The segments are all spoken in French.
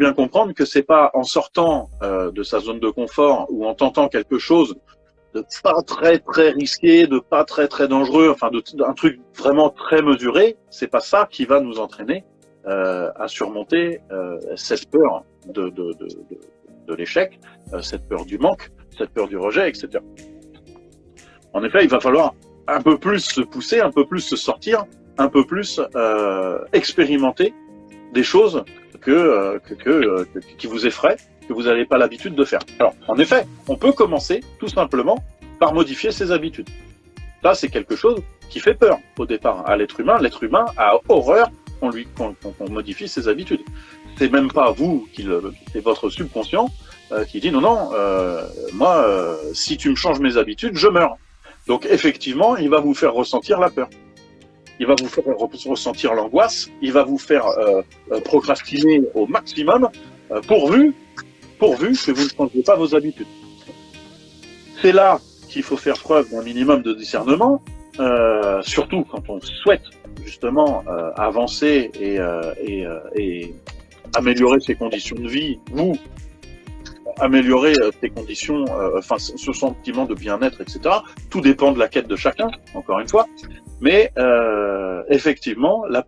bien comprendre que c'est pas en sortant de sa zone de confort ou en tentant quelque chose de pas très risqué, de pas très dangereux, enfin d'un truc vraiment très mesuré, c'est pas ça qui va nous entraîner à surmonter cette peur de l'échec, cette peur du manque, cette peur du rejet, etc. En effet, il va falloir un peu plus se pousser, un peu plus se sortir, un peu plus expérimenter des choses qui vous effraient, que vous n'avez pas l'habitude de faire. Alors, en effet, on peut commencer tout simplement par modifier ses habitudes. Ça, c'est quelque chose qui fait peur au départ à l'être humain. L'être humain a horreur qu'on modifie ses habitudes. C'est même pas vous c'est votre subconscient qui dit non, moi, si tu me changes mes habitudes, je meurs. Donc effectivement, il va vous faire ressentir la peur. Il va vous faire ressentir l'angoisse, il va vous faire procrastiner au maximum, pourvu que vous ne changiez pas vos habitudes. C'est là qu'il faut faire preuve d'un minimum de discernement, surtout quand on souhaite justement avancer et améliorer ses conditions de vie, ou améliorer ses conditions, ce sentiment de bien-être, etc. Tout dépend de la quête de chacun, encore une fois. Mais effectivement, la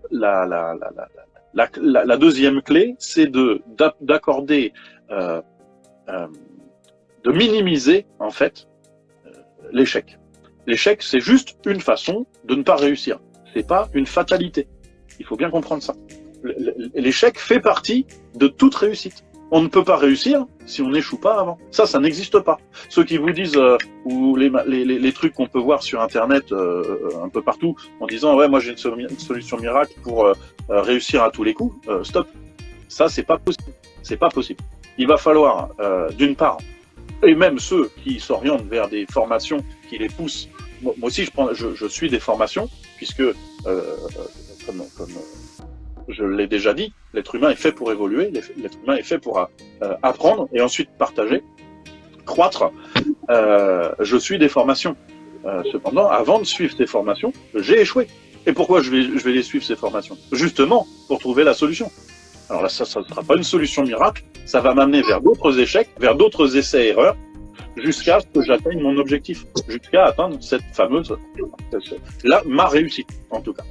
deuxième clé, c'est d'accorder, de minimiser en fait l'échec. L'échec, c'est juste une façon de ne pas réussir. C'est pas une fatalité. Il faut bien comprendre ça. L'échec fait partie de toute réussite. On ne peut pas réussir si on n'échoue pas avant. Ça n'existe pas. Ceux qui vous disent, ou les trucs qu'on peut voir sur Internet un peu partout, en disant « ouais, moi j'ai une solution miracle pour réussir à tous les coups », stop. Ça, c'est pas possible. C'est pas possible. Il va falloir, d'une part, et même ceux qui s'orientent vers des formations qui les poussent. Moi aussi, je suis des formations, puisque, comme je l'ai déjà dit, l'être humain est fait pour évoluer, l'être humain est fait pour apprendre et ensuite partager, croître. Je suis des formations. Cependant, avant de suivre ces formations, j'ai échoué. Et pourquoi je vais les suivre, ces formations? Justement, pour trouver la solution. Alors là, ça ne sera pas une solution miracle, ça va m'amener vers d'autres échecs, vers d'autres essais-erreurs, jusqu'à ce que j'atteigne mon objectif, jusqu'à atteindre cette fameuse, ma réussite, en tout cas.